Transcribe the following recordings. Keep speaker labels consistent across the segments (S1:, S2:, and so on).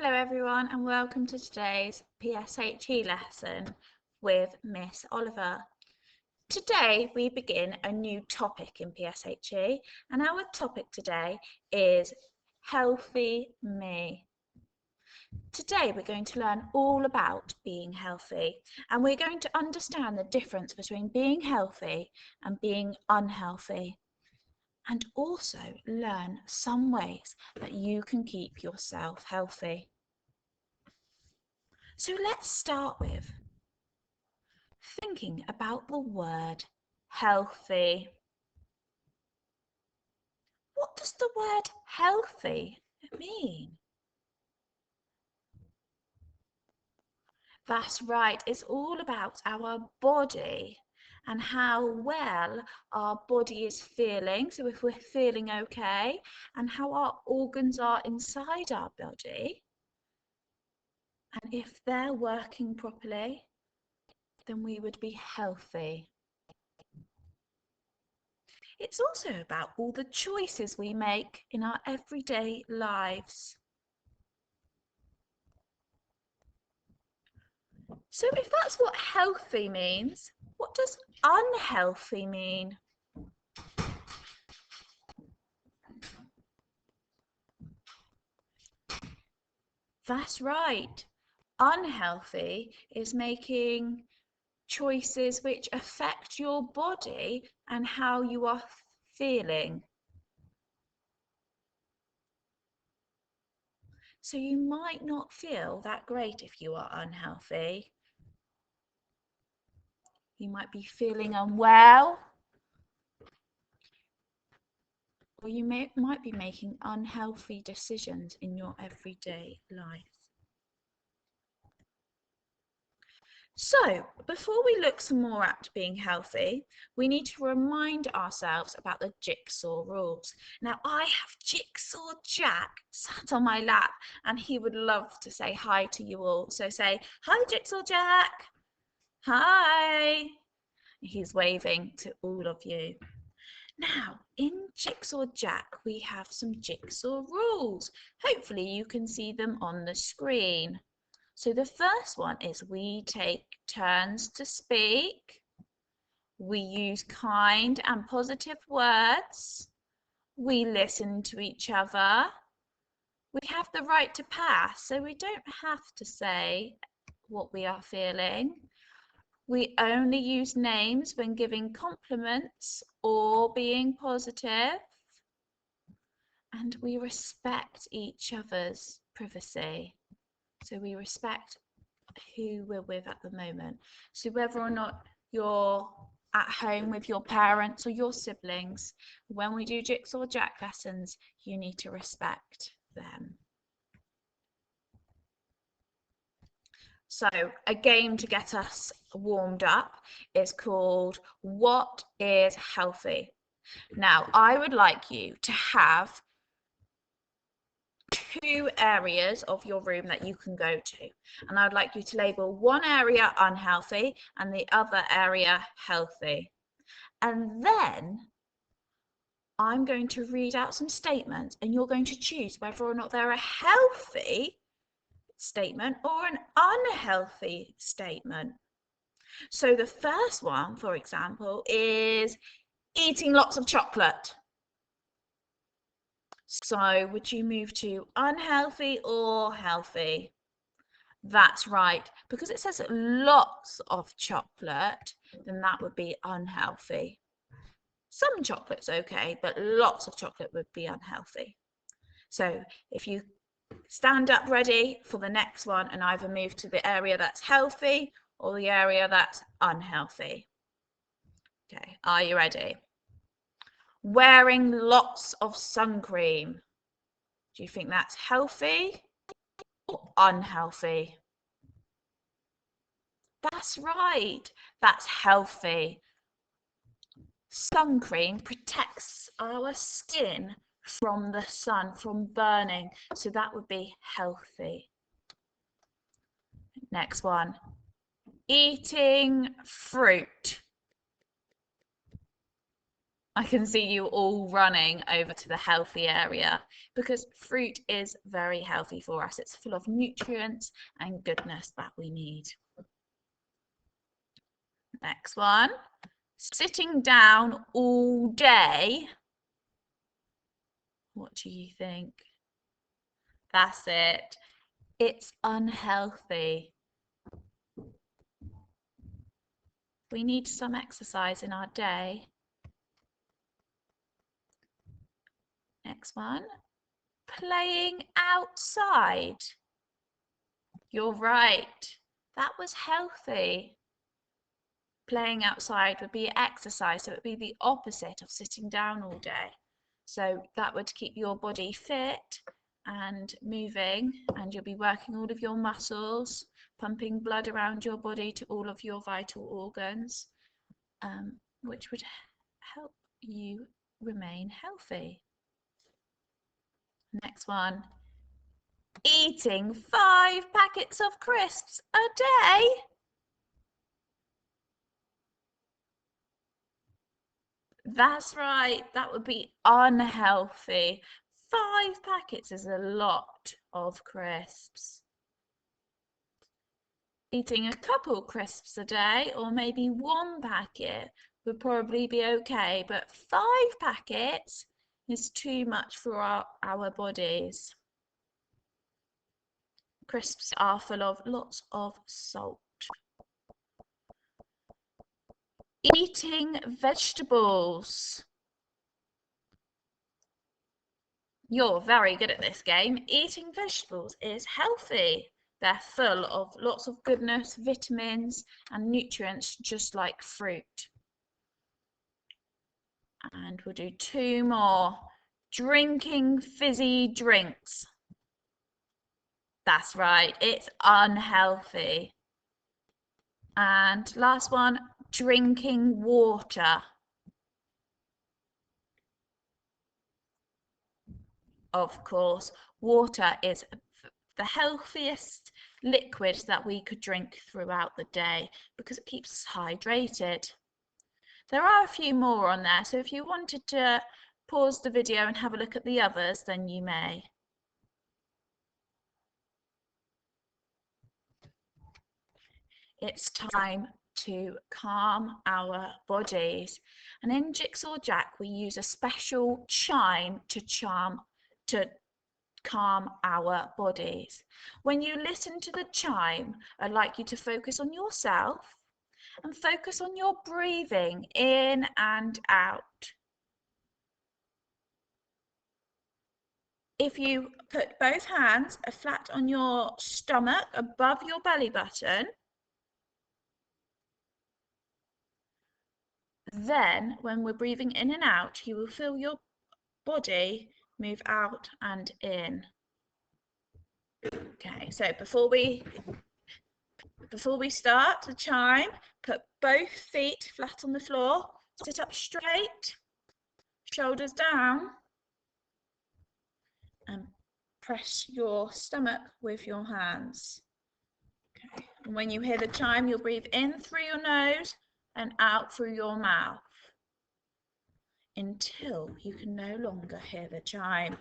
S1: Hello everyone and welcome to today's PSHE lesson with Miss Oliver. Today we begin a new topic in PSHE and our topic today is Healthy Me. Today we're going to learn all about being healthy and we're going to understand the difference between being healthy and being unhealthy, and also learn some ways that you can keep yourself healthy. So let's start with thinking about the word healthy. What does the word healthy mean? That's right, it's all about our body and how well our body is feeling. So if we're feeling okay, and how our organs are inside our body, and if they're working properly, then we would be healthy. It's also about all the choices we make in our everyday lives. So if that's what healthy means, what does unhealthy mean? That's right. Unhealthy is making choices which affect your body and how you are feeling. So you might not feel that great if you are unhealthy. You might be feeling unwell, or you might be making unhealthy decisions in your everyday life. So, before we look some more at being healthy, we need to remind ourselves about the jigsaw rules. Now, I have Jigsaw Jack sat on my lap, and he would love to say hi to you all. So say, hi, Jigsaw Jack. Hi. He's waving to all of you. Now, in Jigsaw Jack, we have some jigsaw rules. Hopefully you can see them on the screen. So the first one is we take turns to speak. We use kind and positive words. We listen to each other. We have the right to pass, so we don't have to say what we are feeling. We only use names when giving compliments or being positive. And we respect each other's privacy. So we respect who we're with at the moment. So whether or not you're at home with your parents or your siblings, when we do Jigsaw Jack lessons, you need to respect them. So a game to get us warmed up is called What is Healthy? Now, I would like you to have 2 areas of your room that you can go to, and I'd like you to label one area unhealthy and the other area healthy. And then I'm going to read out some statements and you're going to choose whether or not they're a healthy statement or an unhealthy statement. So the first one, for example, is eating lots of chocolate. So would you move to unhealthy or healthy? That's right, because it says lots of chocolate, then that would be unhealthy. Some chocolate's okay, but lots of chocolate would be unhealthy. So if you stand up ready for the next one and either move to the area that's healthy or the area that's unhealthy. Okay, are you ready? Wearing lots of sun cream. Do you think that's healthy or unhealthy? That's right, that's healthy. Sun cream protects our skin from the sun, from burning, so that would be healthy. Next one, eating fruit. I can see you all running over to the healthy area because fruit is very healthy for us. It's full of nutrients and goodness that we need. Next one. Sitting down all day. What do you think? That's it. It's unhealthy. We need some exercise in our day. Next one. Playing outside. You're right. That was healthy. Playing outside would be exercise, so it would be the opposite of sitting down all day. So that would keep your body fit and moving, and you'll be working all of your muscles, pumping blood around your body to all of your vital organs, which would help you remain healthy. Next one. Eating 5 packets of crisps a day. That's right, that would be unhealthy. 5 packets is a lot of crisps. Eating a couple crisps a day, or maybe 1 packet, would probably be okay, but 5 packets is too much for our bodies. Crisps are full of lots of salt. Eating vegetables. You're very good at this game. Eating vegetables is healthy. They're full of lots of goodness, vitamins and nutrients, just like fruit. And we'll do 2 more. Drinking fizzy drinks. That's right, it's unhealthy. And last one, drinking water. Of course, water is the healthiest liquid that we could drink throughout the day because it keeps us hydrated. There are a few more on there, so if you wanted to pause the video and have a look at the others, then you may. It's time to calm our bodies. And in Jigsaw Jack, we use a special chime to calm our bodies. When you listen to the chime, I'd like you to focus on yourself and focus on your breathing in and out. If you put both hands flat on your stomach above your belly button, then when we're breathing in and out, you will feel your body move out and in. Okay, so before we start the chime, put both feet flat on the floor, sit up straight, shoulders down, and press your stomach with your hands. Okay, and when you hear the chime, you'll breathe in through your nose and out through your mouth until you can no longer hear the chime.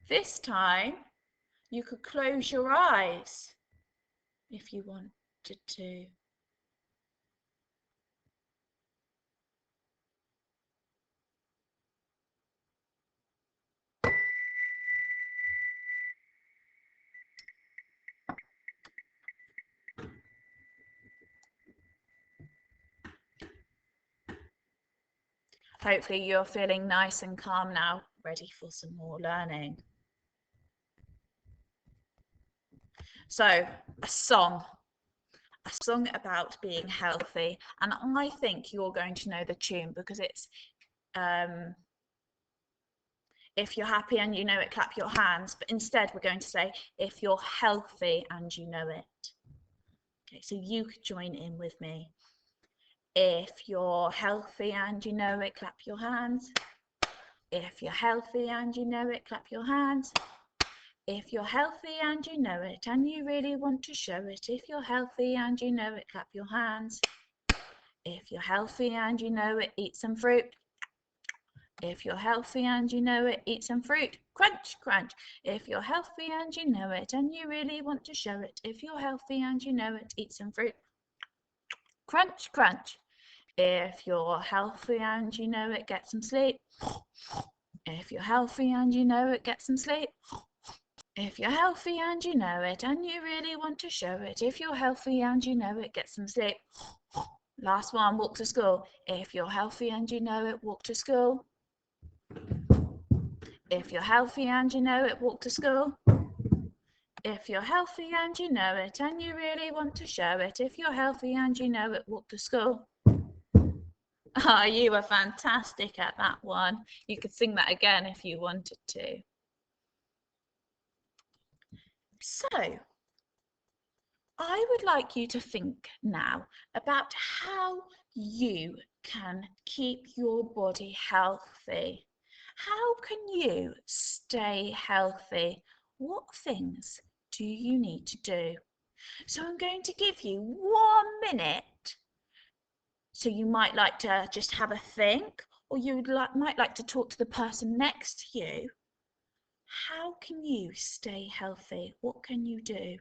S1: This time, you could close your eyes if you wanted to. Hopefully you're feeling nice and calm now, ready for some more learning. So, a song about being healthy, and I think you're going to know the tune because it's if you're happy and you know it, clap your hands, but instead we're going to say if you're healthy and you know it. Okay, so you could join in with me. If you're healthy and you know it, clap your hands. If you're healthy and you know it, clap your hands. If you're healthy and you know it, and you really want to show it. If you're healthy and you know it, clap your hands. If you're healthy and you know it, eat some fruit. If you're healthy and you know it, eat some fruit. Crunch, crunch. If you're healthy and you know it, and you really want to show it. If you're healthy and you know it, eat some fruit. Crunch, crunch. If you're healthy and you know it, get some sleep. If you're healthy and you know it, get some sleep. If you're healthy and you know it, and you really want to show it. If you're healthy and you know it, get some sleep. Last one, walk to school. If you're healthy and you know it, walk to school. If you're healthy and you know it, walk to school. If you're healthy and you know it, and you really want to show it. If you're healthy and you know it, walk to school. Oh, you were fantastic at that one. You could sing that again if you wanted to. So, I would like you to think now about how you can keep your body healthy. How can you stay healthy? What things do you need to do? So I'm going to give you 1 minute. So you might like to just have a think, or you might like to talk to the person next to you. How can you stay healthy? What can you do?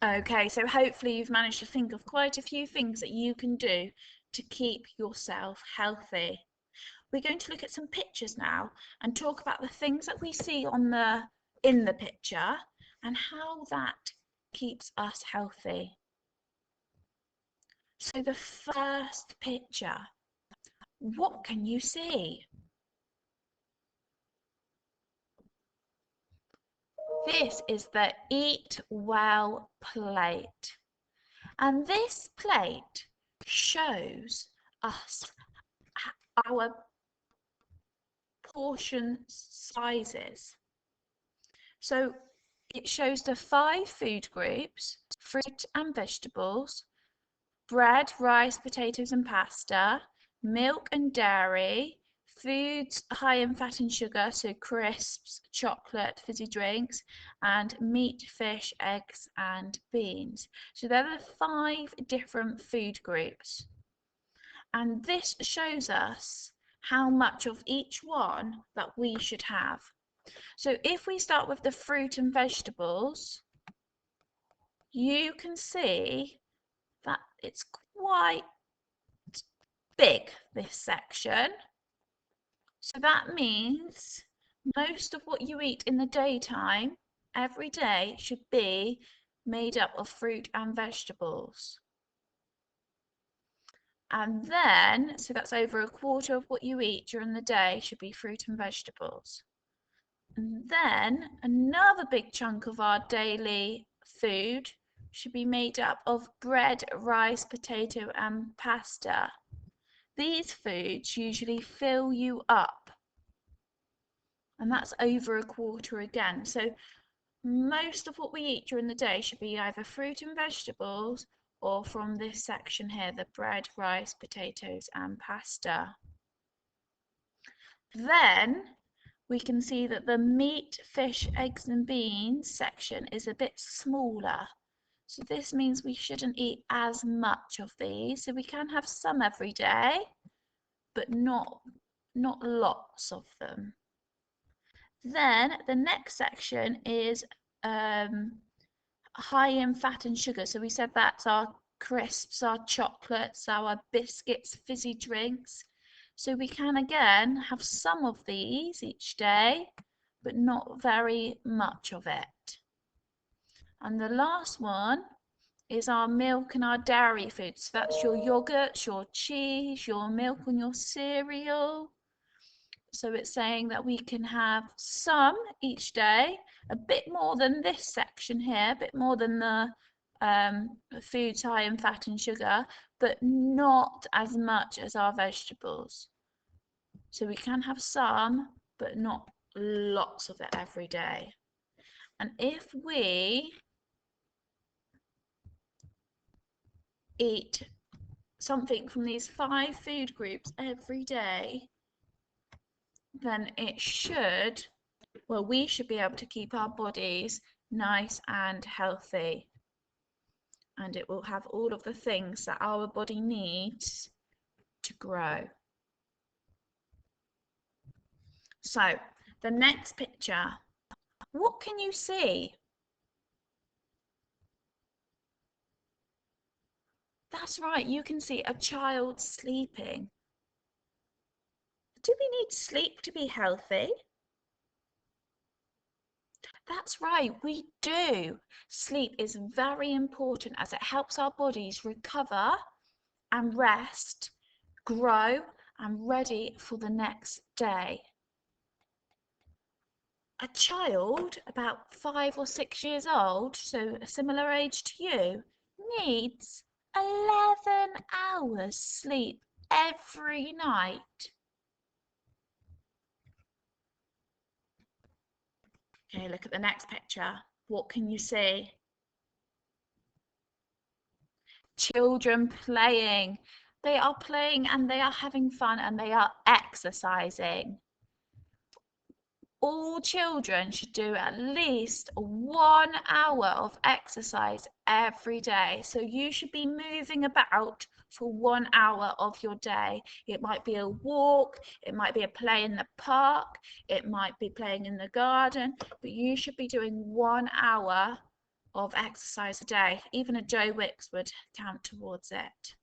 S1: Okay, so hopefully you've managed to think of quite a few things that you can do to keep yourself healthy. We're going to look at some pictures now and talk about the things that we see in the picture and how that keeps us healthy. So the first picture, what can you see? This is the Eat Well plate. And this plate shows us our portion sizes. So it shows the 5 food groups: fruit and vegetables, bread, rice, potatoes and pasta, milk and dairy, foods high in fat and sugar, so crisps, chocolate, fizzy drinks, and meat, fish, eggs and beans. So there are 5 different food groups. And this shows us how much of each one that we should have. So if we start with the fruit and vegetables, you can see that it's quite big, this section. So that means most of what you eat in the daytime, every day, should be made up of fruit and vegetables. And then, so that's over 1/4 of what you eat during the day should be fruit and vegetables. And then another big chunk of our daily food should be made up of bread, rice, potato and pasta. These foods usually fill you up, and that's over 1/4 again. So most of what we eat during the day should be either fruit and vegetables or from this section here, the bread, rice, potatoes and pasta. Then we can see that the meat, fish, eggs and beans section is a bit smaller. So this means we shouldn't eat as much of these. So we can have some every day, but not lots of them. Then the next section is high in fat and sugar. So we said that's our crisps, our chocolates, our biscuits, fizzy drinks. So we can again have some of these each day, but not very much of it. And the last one is our milk and our dairy foods. So that's your yogurt, your cheese, your milk and your cereal. So it's saying that we can have some each day, a bit more than this section here, a bit more than the foods high in fat and sugar, but not as much as our vegetables. So we can have some, but not lots of it every day. And if we eat something from these 5 food groups every day, then it should, well, we should be able to keep our bodies nice and healthy. And it will have all of the things that our body needs to grow. So, the next picture, what can you see? That's right, you can see a child sleeping. Do we need sleep to be healthy? That's right, we do. Sleep is very important as it helps our bodies recover and rest, grow, and ready for the next day. A child about 5 or 6 years old, so a similar age to you, needs 11 hours sleep every night. Okay, look at the next picture. What can you see? Children playing. They are playing and they are having fun and they are exercising. All children should do at least 1 hour of exercise every day. So you should be moving about for 1 hour of your day. It might be a walk, it might be a play in the park, it might be playing in the garden, but you should be doing 1 hour of exercise a day. Even a Joe Wicks would count towards it.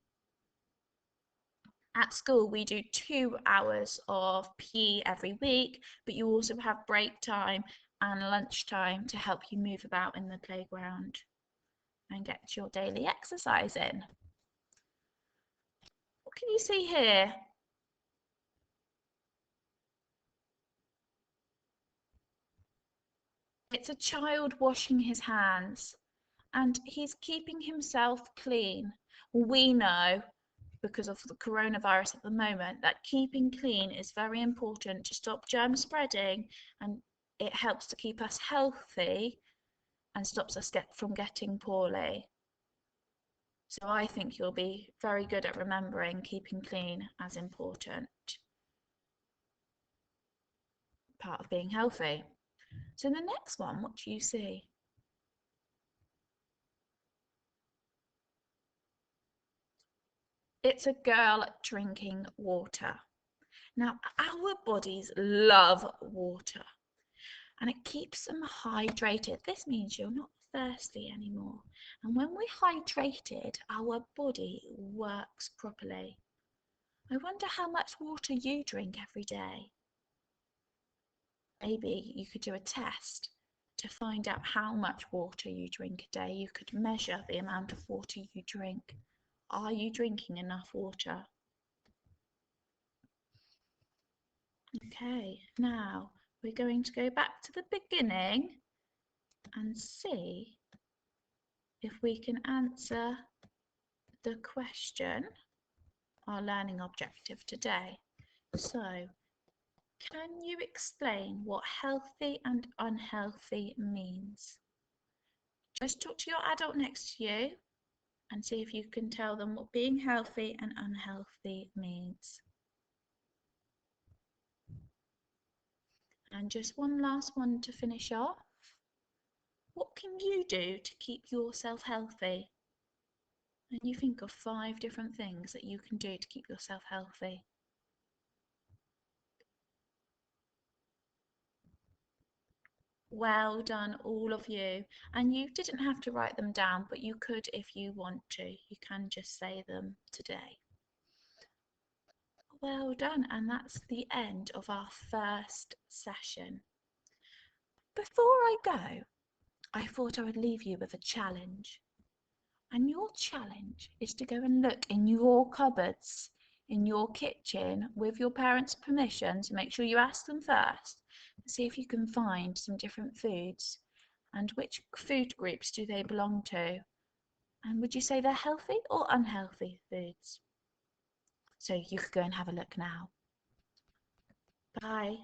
S1: At school, we do 2 hours of PE every week, but you also have break time and lunch time to help you move about in the playground and get your daily exercise in. What can you see here? It's a child washing his hands and he's keeping himself clean. We know, because of the coronavirus at the moment, that keeping clean is very important to stop germ spreading, and it helps to keep us healthy and stops us from getting poorly. So I think you'll be very good at remembering keeping clean as important part of being healthy. So the next one, what do you see? It's a girl drinking water. Now, our bodies love water and it keeps them hydrated. This means you're not thirsty anymore. And when we're hydrated, our body works properly. I wonder how much water you drink every day. Maybe you could do a test to find out how much water you drink a day. You could measure the amount of water you drink. Are you drinking enough water? Okay, now we're going to go back to the beginning and see if we can answer the question, our learning objective today. So, can you explain what healthy and unhealthy means? Just talk to your adult next to you and see if you can tell them what being healthy and unhealthy means. And just one last one to finish off. What can you do to keep yourself healthy? And you think of 5 different things that you can do to keep yourself healthy. Well done, all of you. And you didn't have to write them down, but you could if you want to. You can just say them today. Well done, and that's the end of our first session. Before I go, I thought I would leave you with a challenge. And your challenge is to go and look in your cupboards in your kitchen with your parents' permission, so make sure you ask them first, and see if you can find some different foods and which food groups do they belong to. And would you say they're healthy or unhealthy foods? So you could go and have a look now. Bye.